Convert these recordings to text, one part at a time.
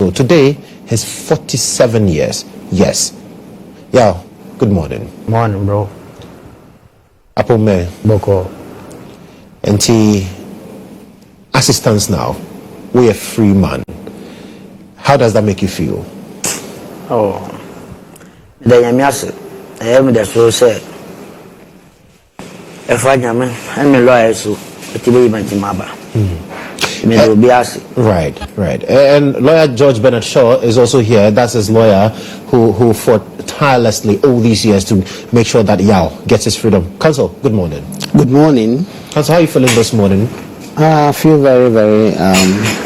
old. Today, he's 47 years. Yes. Yeah, good morning. Morning, bro. Apome. Boko. And assistance now. We're a free man. How does that make you feel? Oh. The Yamias, I am the so said. If I am a lawyer, so it will be my Jimaba. Right. And lawyer George Bernard Shaw is also here. That's his lawyer who fought tirelessly all these years to make sure that Yaw gets his freedom. Counsel, good morning. Good morning. Counsel, how are you feeling this morning? I feel very, very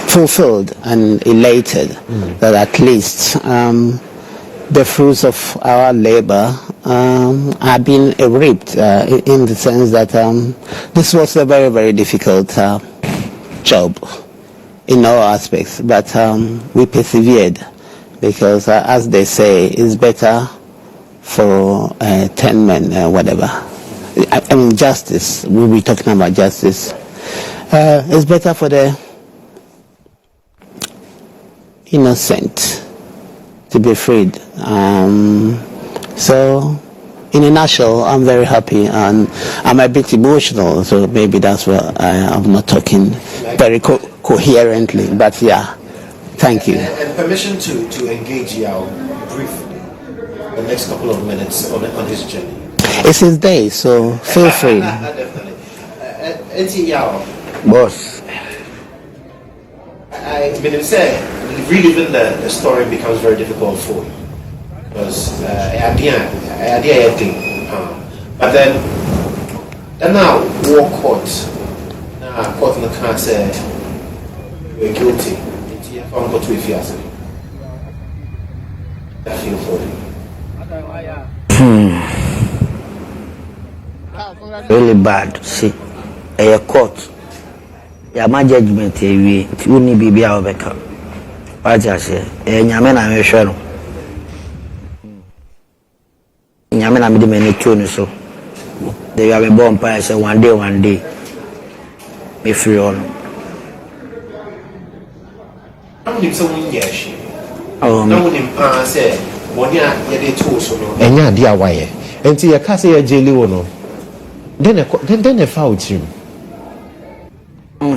fulfilled and elated that at least the fruits of our labor are being reaped in the sense that this was a very, very difficult job in all aspects, but we persevered because as they say, it's better for 10 men, whatever. I mean, justice, we'll be talking about justice. It's better for the innocent to be freed. So, in a nutshell, I'm very happy and I'm a bit emotional, so maybe that's why I'm not talking very coherently, but yeah, thank you. And permission to engage Yaw briefly the next couple of minutes on his journey. It's his day, so feel free. Definitely. Yaw. Boss. I mean, say, reliving the story becomes very difficult for you. Because idea thing. But then now war court. Now court in the car said you're guilty. I found got to if you ask me. I feel for you. Really bad. See, a court. Yeah, my judgment we need to be our backup. What I say, Yaman, I'm sure. Yaman, I'm the many tunes, so they have a bomb by say one day, be free on. I'm going to yes. Oh, no one in say, one year, they told so. And yeah, dear, why? And see, I can't say a jelly. Then I found him.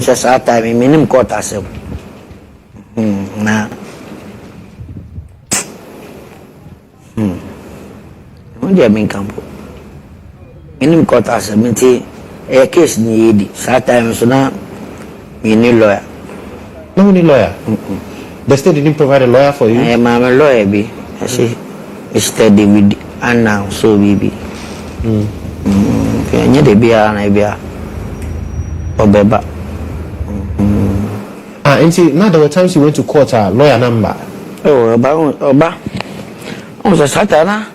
Just at time, minimum court as a nah. What do you mean, Campo? Minimum court as a minty, a case need, sometimes now, we need lawyer. No need lawyer. The state didn't provide a lawyer for you. I am a lawyer, be. I say, Mr. David, and now, so baby. Can you be an idea? Or beba. And see, now there were times you went to court a lawyer number. Oh, Oba. I was a Satana.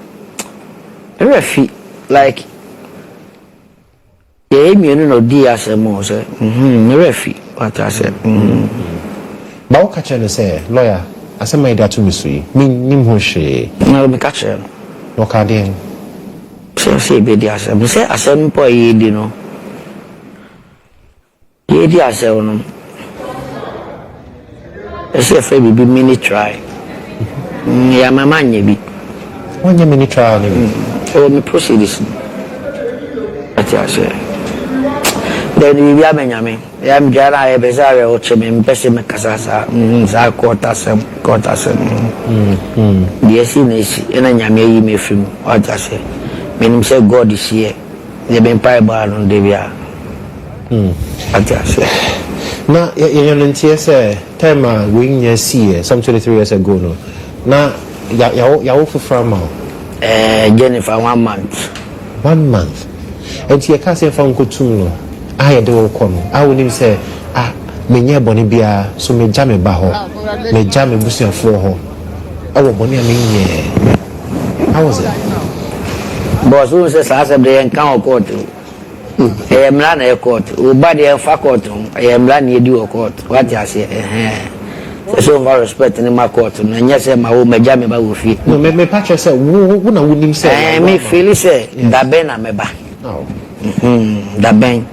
A refi, like, yeah, you know, dear, as a mose. Refi, what I said. But what catcher say, lawyer, I said my dad to me, mean Hoshe. No, be catcher. No cardian. Say, be dear, say, I said, boy, you know. Ye dear, say, I say, a baby mini try. Yeah, my man, you be. 1 year mini trial. Oh, me proceed this. That's what I say. Then we are Benjamin. I am Jara, I have a Zara or Chim, Pessim Casasa, Quartasem. The Asinis, and I am me from what I say. Meaning, say, God is here. They've been pie bar on Devia. That's what I say. Now, you're say, time we see some 23 years ago. No, now, you're for from Jennifer 1 month. 1 month. And you can't say from Kutuno. I do come. I will even say, me near Bonibia, so me jam a baho, me jam a bush for her. I will Bonnie, I mean, how was it? Boss, who says, I said, they encounter court. I am not a court, who body a faculty. I am not near you a court. What I say, so much respect in my court, and yes, my home, my jammy, my feet. No, me patch said, wouldn't say, me feel say, that ben I'm a back. Oh, that ben.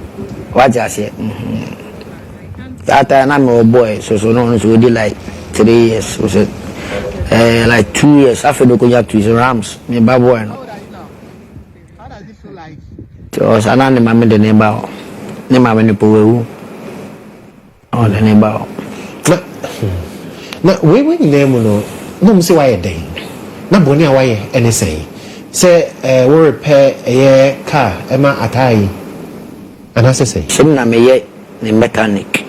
What I say, that I'm a boy, so no one would like 3 years. Was it like 2 years? After the Kodjo to Rams, me babu ano. How does it feel like? So sana ni mami de neba, ni mami ni powewu. Oh, the neba. Na we name no msi why day. Na boni a why anything. Say we repair a car ema Ataa Aryee. And as I say, Sim na me ye ni mechanic.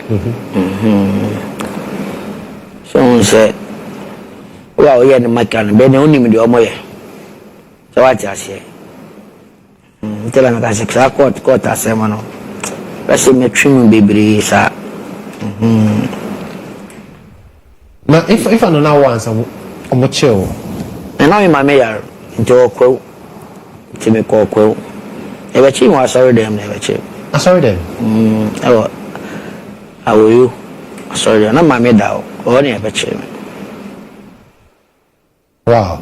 So on say, well, yeah, the mechanic. Be na uni mi di omo ye. So what you say? Tell me that six court asema no. Pese me trim bebre sa. na if I know now once I'm chill. And now in my mayor into a quote to me call quote. Ever chim was sorry them never chim. I sorry then. How are you? Sorry, I'm my made out. Only ever chim. Wow.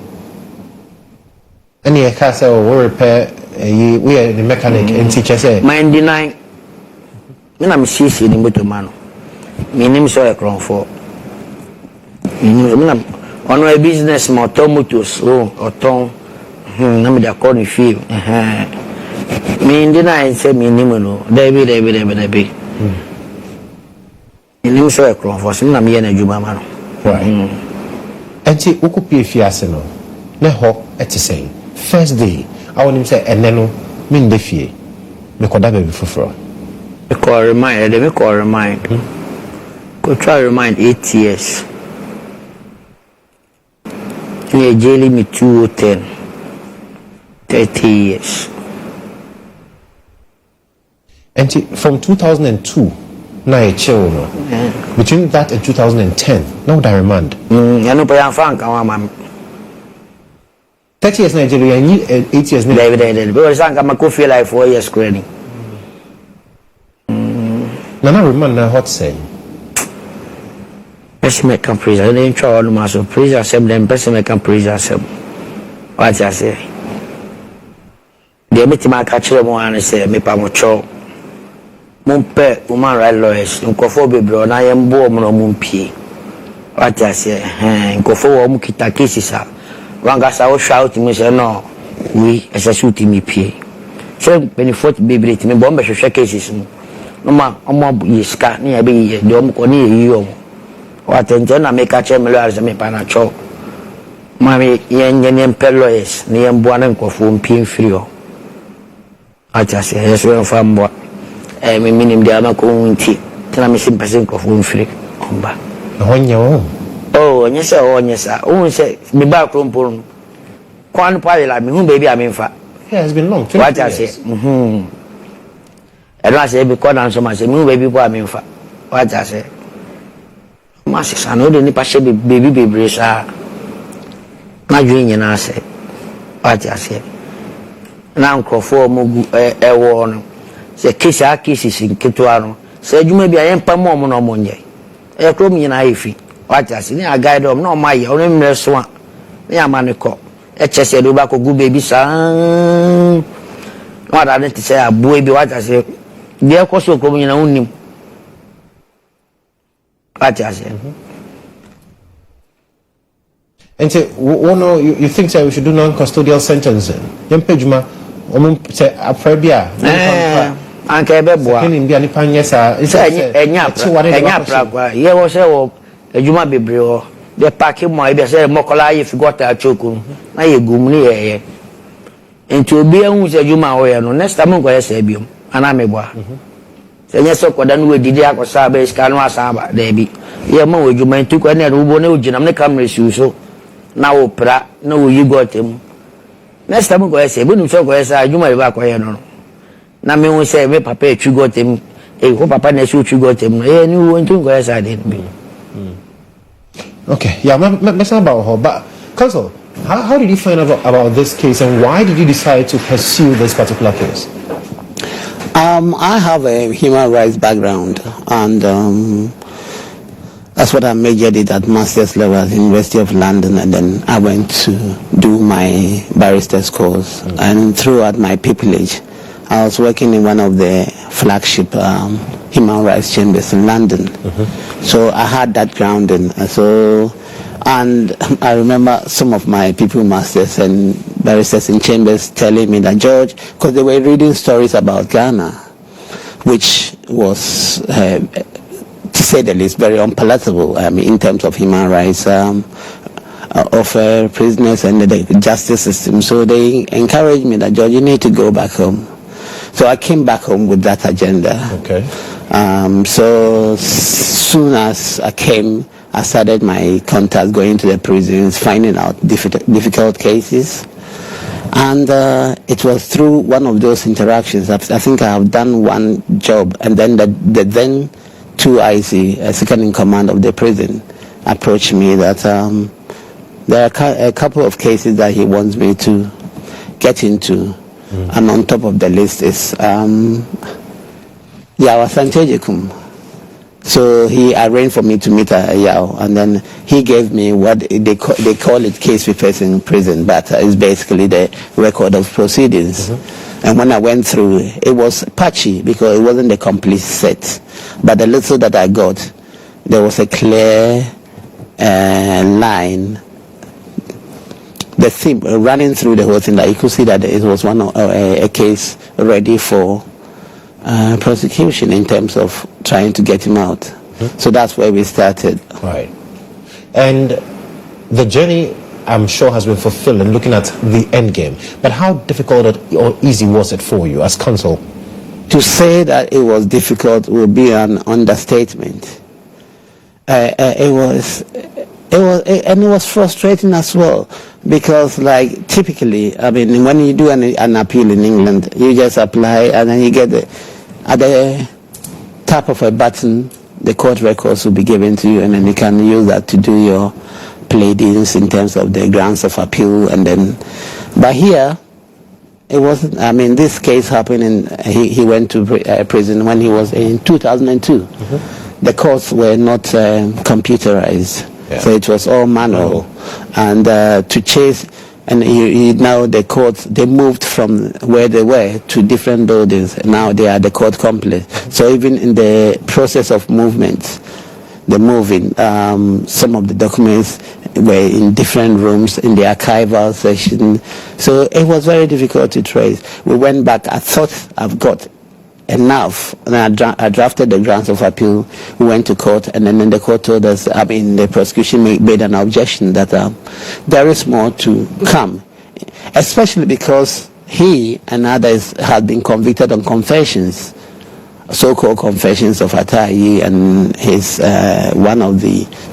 Any a castle will repair we are the mechanic and teacher say. Mind denying. When I'm CC in the man. My name is wrongful. On my business, my automotives, or tongue. I'm the according feel. Me deny say me name no. Debbie. My name is wrongful. So I'm here na juba man. Right. Enti ukupie fiase no. Na ho eti say. First day, I want him say eneno me ndefie. Me koda be fufuro. Me call remind. Go try remind 8 years. Me jailing me 210. 30 years. And from 2002, na e chill no. Between that and 2010, now would I remand? I know pa Frank am 30 years Nigeria and 8 years David. Because I am feel like 4 years credit. Nana remand na hot say. Person make can praise. I didn't try all my so praise yourself. Then person make can praise yourself. What I say? The meeting my catch them one say me pa mo cho. Mumpe woman right lawyers. Nkofo be bro na yem bo mo no mumpie. What I say? Nkofo wo mu kita cases a. Wanga sa wo shout me say no. We as a shoot me pie. So benefit be break me bombe hwehwe cases mu. No ma omo yiska na ya be ye de omo ko na yi omo. What na make a chair as me panacho. Mammy, yen lawyers, near one and coffin pin free. I just say, yes, we're from what I mean, the Amako tea. Tell me some percent of wound free. On your own. Oh, and yes, sir. Oh, say, me back room pull. Quan pile like me, whom baby I mean for. Yeah, it's been long. What I say, and I say, because I'm so much, baby, what I mean for. What I say. Masses, I know the nipa baby sir. My dream, I say. What I say. Now, for Mugu a warning. Say, kiss our kisses in Kituano. Say, you may be a emperor moment on Monday. A crummy and ify. What I say, I guide them, no, my own restaurant. They are manico. A chess a tobacco good baby son. What I need to say, a baby, what I say. They are also coming in only. What I say. And say, you think say we should do non-custodial sentencing? Young Pejma, say a prebia. Uncle Beboa. In the Anipanyesa, it's a here was a Juma Bibrio. The packing my be say Mokola if you got a chokum. Now you gumni into be a who's a Juma or no next time go Sabium, and I'm a boy. Say yes, so then we did Yako Sabe, Scanwa Saba, Debbie. Yeah, more you may took any Rubono, Jinam Camry so. Now, opera, no, you got him. Next time go say, when you talk, you might back away. No, now me will say, me papa, you got him. A hope papa, you got him. And you went to go as I didn't be. Okay, yeah, let's not about her, but Counsel, how did you find out about this case and why did you decide to pursue this particular case? I have a human rights background, and that's what I majored it at master's level at the University of London, and then I went to do my barrister's course. And throughout my pupillage, I was working in one of the flagship human rights chambers in London. So I had that grounding. And I remember some of my people masters and barristers in chambers telling me that, George, because they were reading stories about Ghana, which was, to say the least, very unpalatable in terms of human rights of prisoners and the justice system. So they encouraged me that, George, you need to go back home. So I came back home with that agenda. Okay. So soon as I came, I started my contacts going to the prisons, finding out difficult cases. And it was through one of those interactions. I think I have done one job, and then the then 2IC, second in command of the prison, approached me that there are a couple of cases that he wants me to get into. And on top of the list is Yaw Asante Agyekum. So he arranged for me to meet Yaw, and then he gave me what they call it case papers in prison, but it's basically the record of proceedings. And when I went through, it was patchy because it wasn't a complete set. But the little that I got, there was a clear line, the theme running through the whole thing, that you could see that it was a case ready for prosecution in terms of trying to get him out. So that's where we started. Right. And the journey, I'm sure, has been fulfilling, looking at the end game. But how difficult or easy was it for you as counsel? To say that it was difficult would be an understatement. It was frustrating as well, because like typically, when you do an appeal in England, you just apply and then you get at the tap of a button, the court records will be given to you, and then you can use that to do your pleadings in terms of the grounds of appeal. And then, but here, it wasn't. This case happened, and he went to prison when he was in 2002. The courts were not computerized. Yeah. So it was all manual. And to chase, and now the courts, they moved from where they were to different buildings. Now they are the court complex. So even in the process of movement, the moving, some of the documents were in different rooms in the archival section. So it was very difficult to trace. We went back. I thought I've got enough, and I drafted the grounds of appeal. We went to court, and then the court told us, the prosecution made an objection that there is more to come, especially because he and others had been convicted on confessions, so-called confessions of Ataa Aryee and his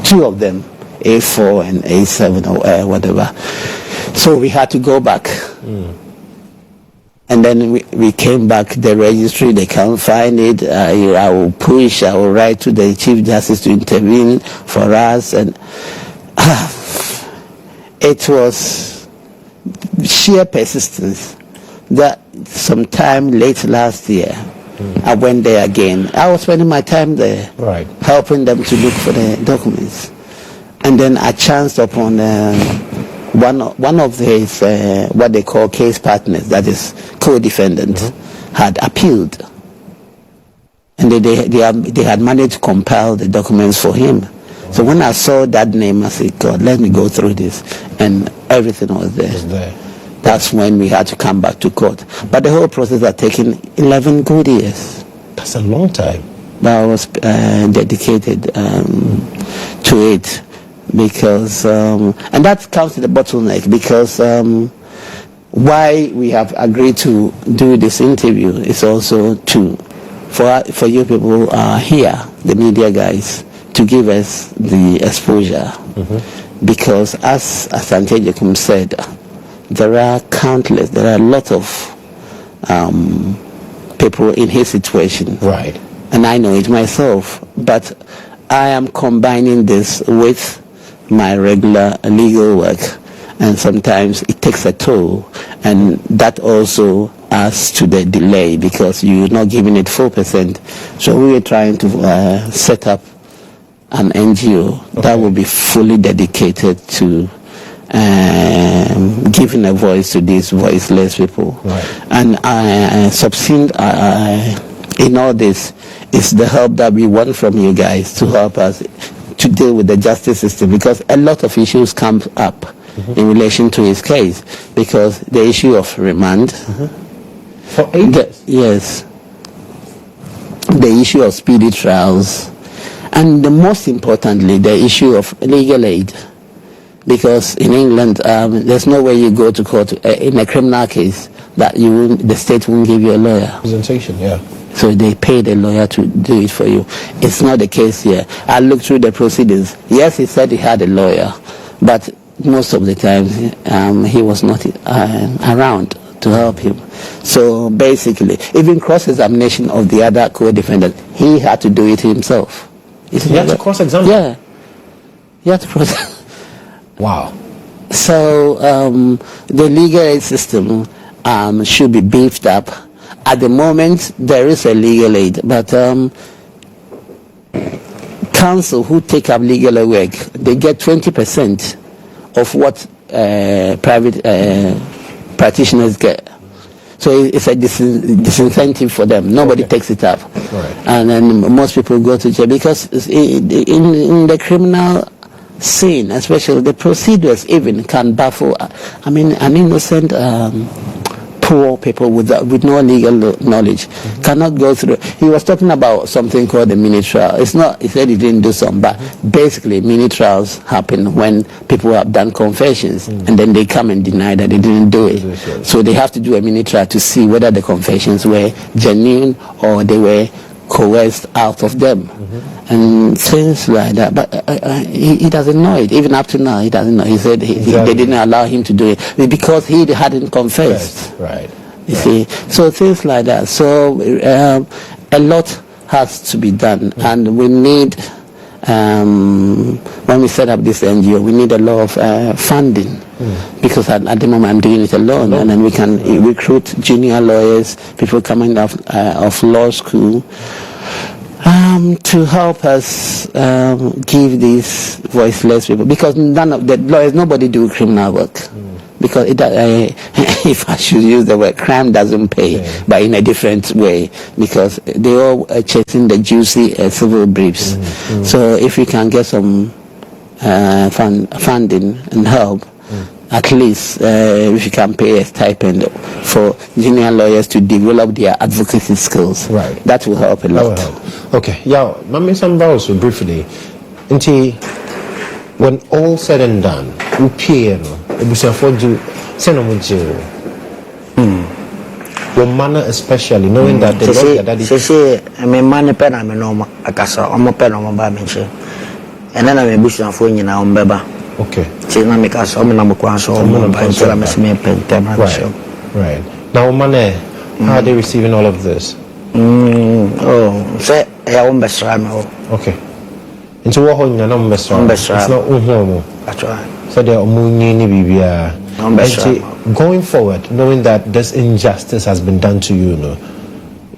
two of them, A4 and A7 or whatever. So we had to go back. And then we came back, the registry, they can't find it. I will push, I will write to the Chief Justice to intervene for us. And it was sheer persistence that sometime late last year, I went there again. I was spending my time there, helping them to look for the documents. And then I chanced upon one of his what they call case partners, that is co-defendant, had appealed, and they had managed to compile the documents for him. So when I saw that name, I said, God, let me go through this, and everything was there. That's when we had to come back to court. But the whole process had taken 11 good years. That's a long time. But I was dedicated to it. Because and that comes to the bottleneck, because why we have agreed to do this interview is also for you people here, the media guys, to give us the exposure. Because as Asante Agyekum said, there are a lot of people in his situation, and I know it myself, but I am combining this with my regular legal work, and sometimes it takes a toll, and that also adds to the delay because you're not giving it 4%. So we were trying to set up an NGO that will be fully dedicated to giving a voice to these voiceless people. And in all this is the help that we want from you guys to help us to deal with the justice system, because a lot of issues come up in relation to his case, because the issue of remand, for 8 years. Yes, the issue of speedy trials, and the most importantly, the issue of legal aid. Because in England, there's no way you go to court in a criminal case that the state won't give you a lawyer. Presentation, yeah. So they pay the lawyer to do it for you. It's not the case here. I looked through the proceedings. Yes, he said he had a lawyer, but most of the time he was not around to help him. So basically, even cross-examination of the other co-defendant, he had to do it himself. He had to cross-examine? Yeah. He had to cross. Wow. So the legal aid system should be beefed up. At the moment, there is a legal aid, but counsel who take up legal aid work, they get 20% of what private practitioners get. So it's a disincentive for them. Nobody takes it up. Right. And then most people go to jail because in the criminal scene, especially the procedures even can baffle. I mean, an innocent poor people with no legal knowledge cannot go through. He was talking about something called the mini trial. It's not, he said he didn't do some, but basically mini trials happen when people have done confessions and then they come and deny that they didn't do it. So they have to do a mini trial to see whether the confessions were genuine or they were coerced out of them. And things like that. But he doesn't know it. Even up to now, he doesn't know. He said they didn't allow him to do it because he hadn't confessed. Right. You see? So things like that. So a lot has to be done. And we need, when we set up this NGO, we need a lot of funding. Because at the moment I'm doing it alone. And then we can recruit junior lawyers, people coming off law school, to help us give these voiceless people, because none of the lawyers, nobody do criminal work, because if I should use the word, crime doesn't pay, but in a different way, because they all are chasing the juicy civil briefs. So if we can get some funding and help, at least if you can pay a stipend for junior lawyers to develop their advocacy skills, right, that will help a lot. That will help. Okay, yeah, Mami Sambaoso briefly. When all said and done, you pay your manner, especially knowing that the lawyer that is. I mean, money pen, I'm a normal, I guess I'm a pen on my mention, and then I'm a bush and phone, you know, Beba. Okay. Right. Now, Mane, how are they receiving all of this? Say, I own best rhyme. Okay. Into what home you're not best rhyme? It's not home. That's right. So they're going forward, knowing that this injustice has been done to you, no?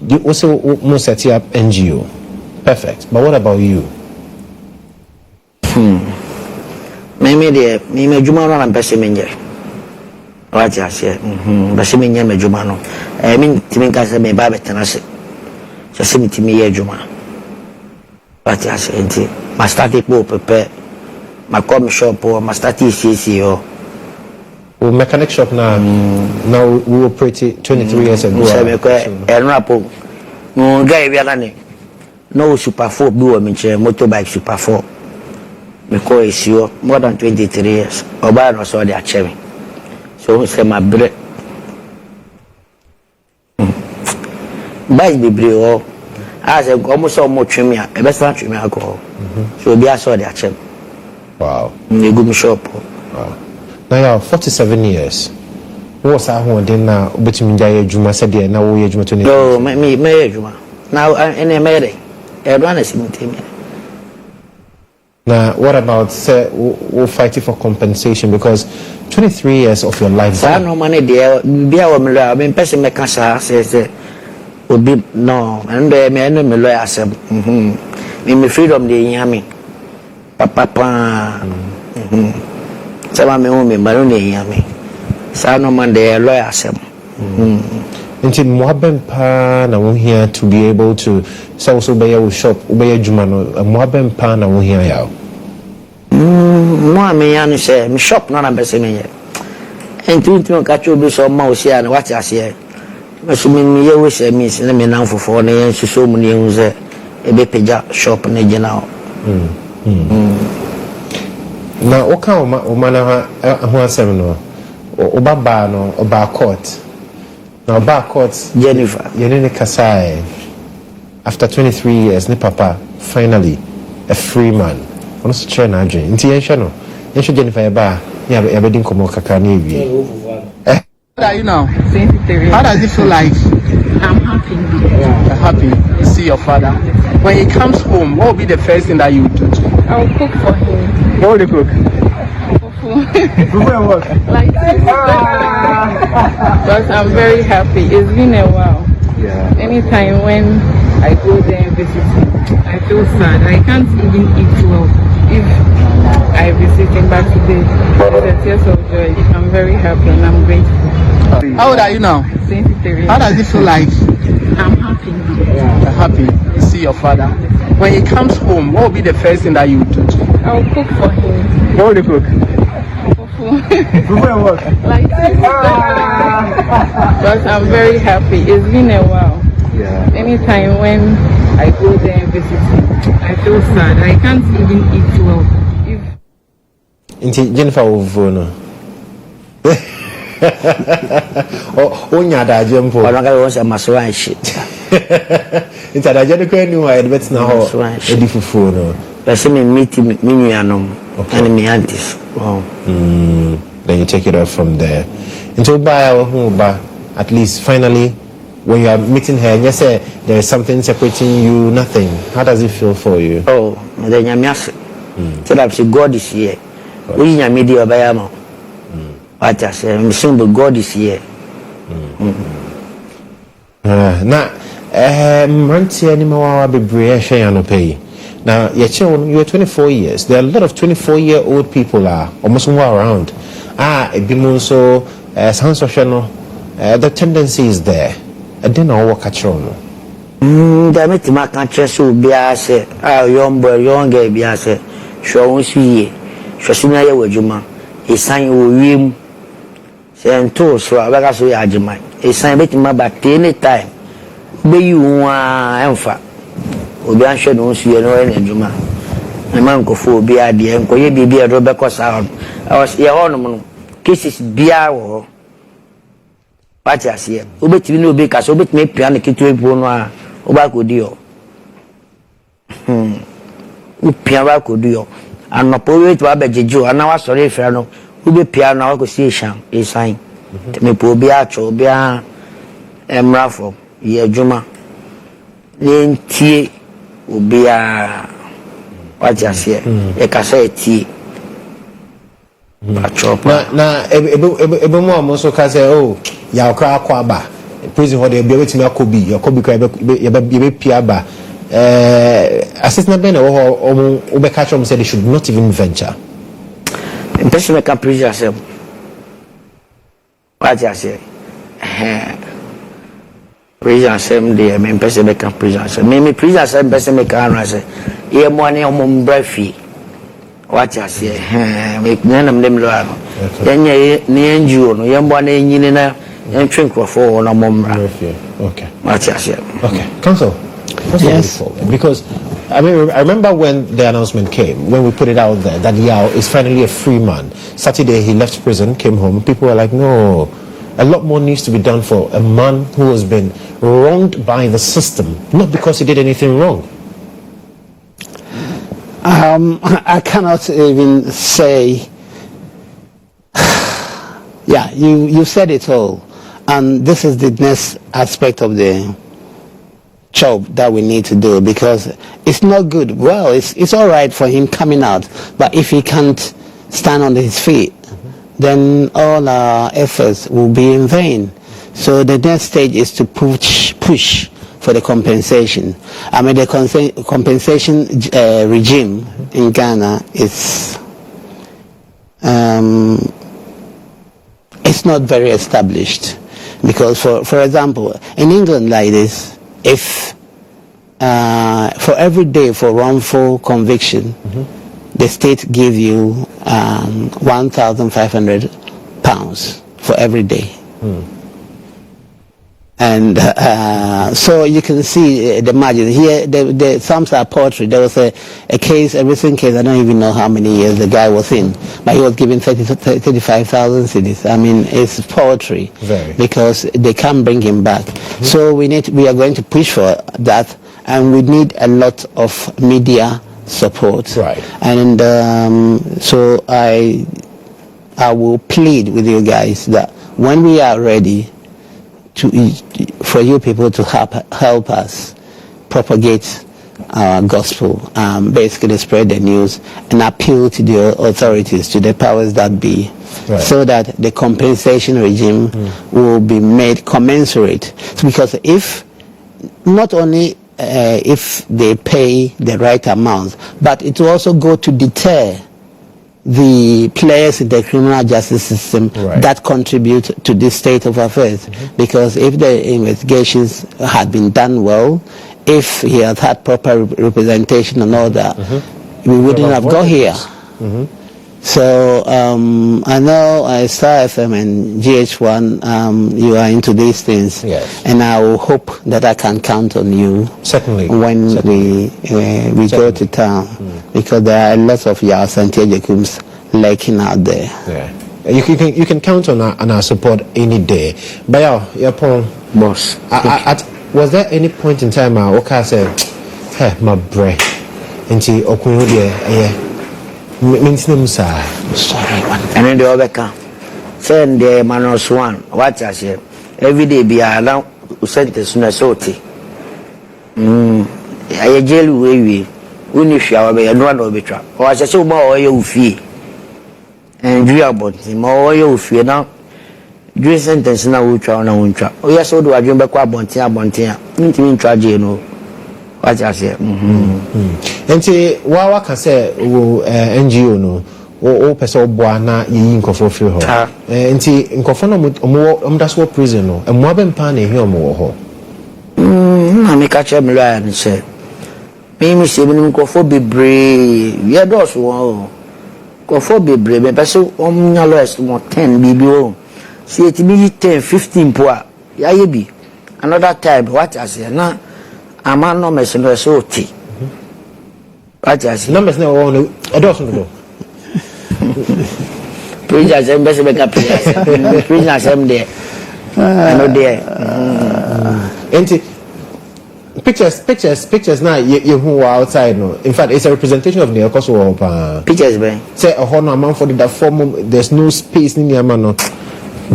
You also most set up NGO. Perfect. But what about you? Maybe Jumano and Pessiminja. What I say, Pessiminja Jumano. I mean, Timinka may Babet and I say, just send it to me, Juma. What I say, my static book prepare, my common shop or my static CCO. Well, mechanic shop now, now we were pretty 23 years ago. And Rapo, no, Gary Vialani, no Super 4 Blue, motorbike Super 4. Because you more than 23 years. Obama saw their cherry. So we say my bread. Buy the brew. I said, almost all more trim, a best not trim alcohol. So be I saw their cherry. Wow. You go shop. Wow. Now you are 47 years. What's that one then now? But you mean Juma said, now we are Juma 20. No, me, Juma. Now, and a Mary. Everyone is in team. Now, what about we'll fight for compensation, because 23 years of your life. I no money there. Be our lawyer. I mean, person make us says would be no, and me and me lawyer say, me freedom dey yami, papa. Sama me umi maru dey yami. Sa no man dey lawyer say. Nti moaben pa na wo here to be able to so be your shop, be your juma no moaben pa na wo here ya. Mo me yan say me shop na bese me ye. Enti ka cho bi so ma o sia na what ase. Me so me ye we say me se me nan fofo na yen so mu ne hu se e be peja shop na gina o. Na o ka o ma na ho asem no. O baba no o ba court. Now back court Jennifer. Yenene Kasai. After 23 years, ni papa finally a free man. Ono so chair na adwen. Nti yen no. Yen Jennifer ba ya be din komo kaka na ewie. How are you now? 23. How does it feel like? I'm happy. Happy to see your father. When he comes home, what will be the first thing that you do? I will cook for him. What will you cook? Like this. But I'm very happy. It's been a while. Yeah. Anytime when I go there and visit him, I feel sad. I can't even eat well if I visit him. But today, it's a tears of joy. I'm very happy and I'm grateful. How old are you now? 23. How does it feel like? I'm happy. Happy to see your father. When he comes home, what will be the first thing that you do? I will cook for him. What will you cook? Like this. But I'm very happy. It's been a while. Yeah. Anytime when I go there and visit him, I feel sad. I can't even eat well. Nti Jennifer Ovono. Onya da jempo. Ono ga won say maswan shit. Nti da je de kwa ni wa e bet na ho. E di fufu no. Pese me meet me nuanom and me aunties. Wow. Then you take it off from there. Until by at least finally when you are meeting her, you say there is something separating you, nothing. How does it feel for you? Oh, then you miss. So that God is here. We are media by amo. What I say, I'm saying God is here. Na manti anymore be brave no pay. Now, you're 24 years. There are a lot of 24-year-old people are almost around. So the tendency is there. I didn't know what catch on. They make my country so be as a young boy, young girl be as a show see. So soon I will juma. A sign will win. Say to so I got so yajima. A sign bet my back any time. Be you want obi anhwe no nsu ye no e na djuma na mankofo obi ade enkoye bibia do bekosa ye hono no cases bia wo pati ase obetimi no obi kasa obetimi pia na ketu ebu no a oba kodi yo upia ba kodi yo anopo we to abejeju ana wa sore efra no obi pia na wa ko si ehyan esan me po obi acho obi a emrafo ye djuma yentie ubia wacha sie e kasa eti bachopa na ebe mo amoso ka say oh ya okra akwa ba prison ho de be wetimi akobi yakobi ka be pia ba assistant ben wo obe catch them say they should not even venture in person make a prison say wacha sie prison sem de me pese be kan prison sem me prison sem pese me kan na se e mo ani o mo mbrafi what ya se me nanam dem lo ano yenye ni NGO no ye mo na nyini na entwe nkrofo no mo mbra okay what ya se okay council yes because I remember when the announcement came, when we put it out there that Yaw is finally a free man. Saturday he left prison, came home. People were like, no, a lot more needs to be done for a man who has been wronged by the system, not because he did anything wrong. I cannot even say. Yeah, you said it all, and this is the next aspect of the job that we need to do, because it's not good. Well, it's all right for him coming out, but if he can't stand on his feet, then all our efforts will be in vain. So the next stage is to push for the compensation. I mean, the compensation regime in Ghana is it's not very established. Because, for example, in England like this, if for every day for wrongful conviction, the state give you £1,500 for every day. And so you can see the margin here. The sums are poetry. There was a case, a recent case. I don't even know how many years the guy was in, but he was given 35,000 cedis. I mean, it's poetry. Because they can't bring him back. So we are going to push for that, and we need a lot of media support. And so I will plead with you guys that when we are ready, for you people to help us propagate our gospel, basically spread the news and appeal to the authorities, to the powers that be, so that the compensation regime will be made commensurate. Because if not only if they pay the right amount, but it will also go to deter the players in the criminal justice system that contribute to this state of affairs. Because if the investigations had been done well, if he had had proper representation and all that, we wouldn't have got here. So I know Star FM and GHOne, you are into these things, and I will hope that I can count on you. When we go to town, because there are lots of Yaw Asante Agyekums lurking out there. You can count on our support any day. But your point, boss. Was there any point in time I said, "Hey, my brain," and she sorry, and then the other can send the minus one. What I say every day be allowed to send the sooner sorty. I jail we only shower by no one be trap. Or I say more you fee and you about him more you fear now. Do sentence now we try on a won't trap. Oh, yes, so do I dream back bontia. Mean charge you know. What I say. And say, what can say, NGO no, or person boana in Kofo free ho. And see, in Kofona more that's what prison no, and more than pan here more. I make a check and say, maybe seven Kofo be brave. Yeah, those one Kofo be brave, but so less more 10 BBO. See it be 10, 15 poor. Yeah, you be another time. What I say now. I'm not no messenger so tea. What I say? Numbers no one. I don't know. Prisoners and best make up prisoners there. I know there. Pictures now you who are outside no. In fact, it's a representation of the Kosovo. Pictures be. Say a whole amount for the form. There's no space in the amount.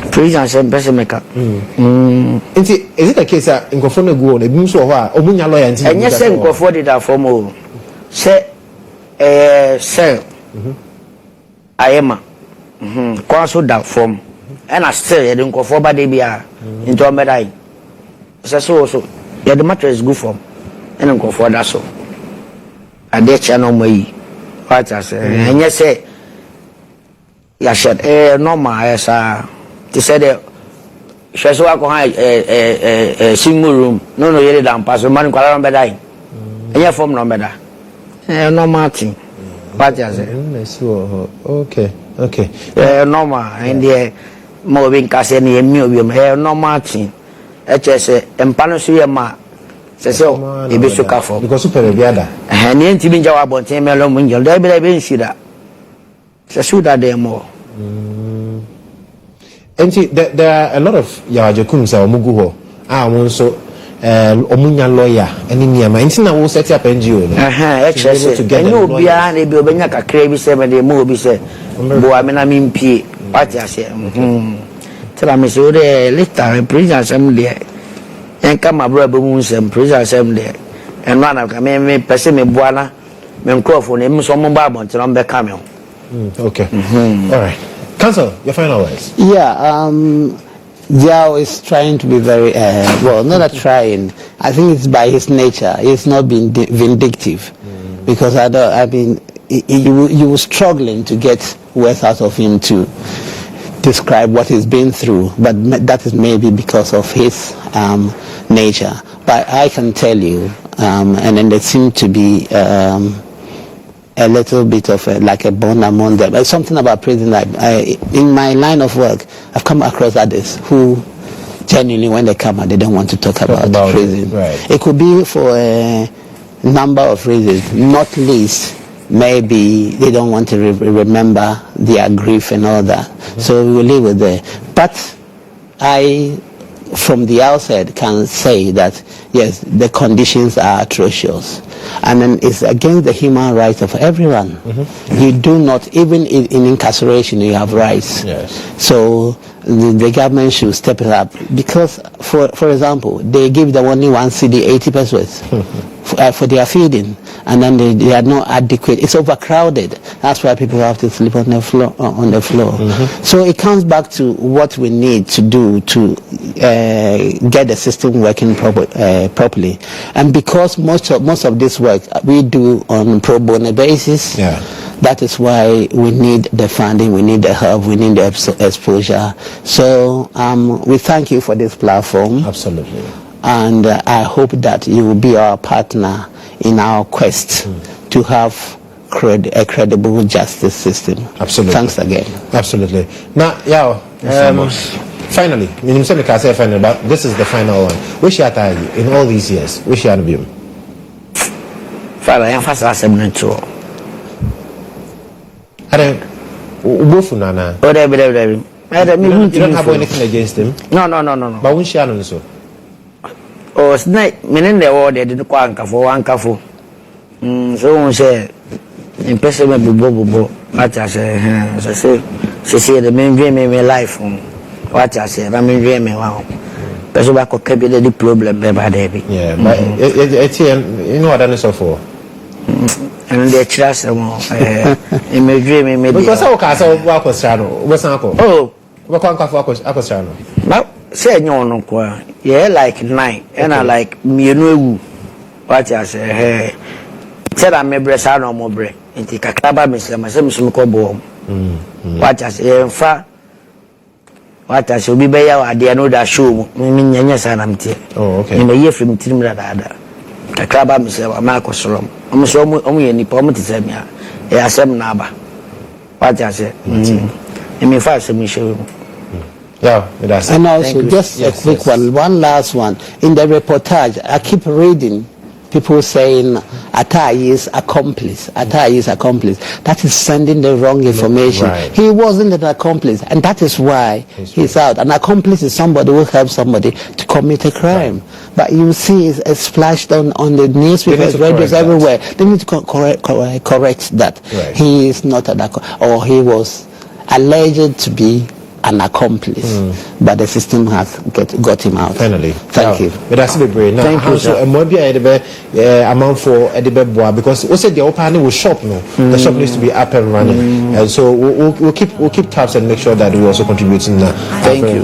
Prisoners and best make up. Is it a case that in Kofona go on a boom so far? Or Munya lawyer and yes, sir, Kofo that for more. Say, sir, I am also that form, and I still don't go for body beer into a medai. So, yeah, the matter is good form, and go for that so. I did channel me. What I say, and yes, say, yeah, said, normal as they said. She said, "I go a single room. No, you don't pass. Man, go around bedai. And your form no better. No Martin. What is it? Okay. Normal. And the moving Cassini and Mubium. No Martin. HS and Panosia Ma. So, it be so careful. Because super together. And the intimate job about 10 million when you'll be see that. So, shoot that there more. And see, there are a lot of Yaw Agyekums or Muguho. Also, Omunya lawyer, and in Yama. And now we'll set up NGO. Excellent. To get no behind a Bilbania crazy 7 movie said, I mean, P. What I say. Tell me so there, later, prison assembly. And come my brother Moons and prison assembly. And one of them, me, Pessimil Buana, Memcroft, and some mobile until I'm back. Okay. All right. Counsel, your final words. Yeah, Yaw is trying to be very, well, not trying. I think it's by his nature. He's not being vindictive. Because you were struggling to get worth out of him too. describe what he's been through, but that is maybe because of his nature. But I can tell you, and then there seemed to be a little bit of like a bond among them. Something about prison. In my line of work, I've come across others who genuinely, when they come out, they don't want to talk about prison. Right. It could be for a number of reasons, not least maybe they don't want to remember their grief and all that. So we will leave it there. But I, from the outset, can say that yes, the conditions are atrocious, and then it's against the human rights of everyone. You do not, even in incarceration, you have rights. Yes. So the government should step it up, because for example, they give them only 1 cedi 80 pesos for their feeding, and then they are not adequate. It's overcrowded. That's why people have to sleep on the floor. So it comes back to what we need to do to get the system working properly. And because most of this work we do on pro bono basis, that is why we need the funding, we need the help, we need the exposure. So we thank you for this platform. Absolutely. And I hope that you will be our partner in our quest to have a credible justice system. Absolutely. Thanks again. Absolutely. Now, finally, but this is the final one. Which Ataa Aryee in all these years? Which you have been? Father, I am fast as I'm not sure. I don't. Wofuna. Oh, there. You don't have anything against him? No. But when she on so. Oh, snake, meaning the order didn't go anchor for one careful. So one say, in person may be bobo. What I say, she said the main dream in my life. What I said, I mean, dreaming wow. Person back could be the problem, baby. Yeah, but it's you know what I so for. And they trust them all. In my dream, in my because I can't walk with Sano. What's uncle? Oh, what can't walk with Sano? Now, say no, yeah, like 9, and I like me, what I say, hey, said I may breast out no more break. And take a club, Mr. Massam Cobo. What I say, in fact, what I shall be by our dear no that show, meaning yes, and I'm tea. Oh, okay. In a year from Timrada. A club, Mr. Marcos Rom. I'm so only any promise to send me. Yes, I'm Naba. What I say, and me fast a mission. Yeah, that's and also just a quick one last one. In the reportage, I keep reading people saying Ataa Aryee is accomplice. Ataa Aryee is accomplice. That is sending the wrong information. Right. He wasn't an accomplice, and that is why he's out. An accomplice is somebody who helps somebody to commit a crime. Right. But you see, it's splashed on the newspapers, radios everywhere. They need to correct that. Right. He is not an accomplice, or he was alleged to be an accomplice, but the system has got him out. Finally. Thank you. But that's a bit now. Thank you, so a more amount for Edibeboa, because we said the opening will shop no. The shop needs to be up and running. And so we'll keep tabs and make sure that we also contribute in that. Thank you.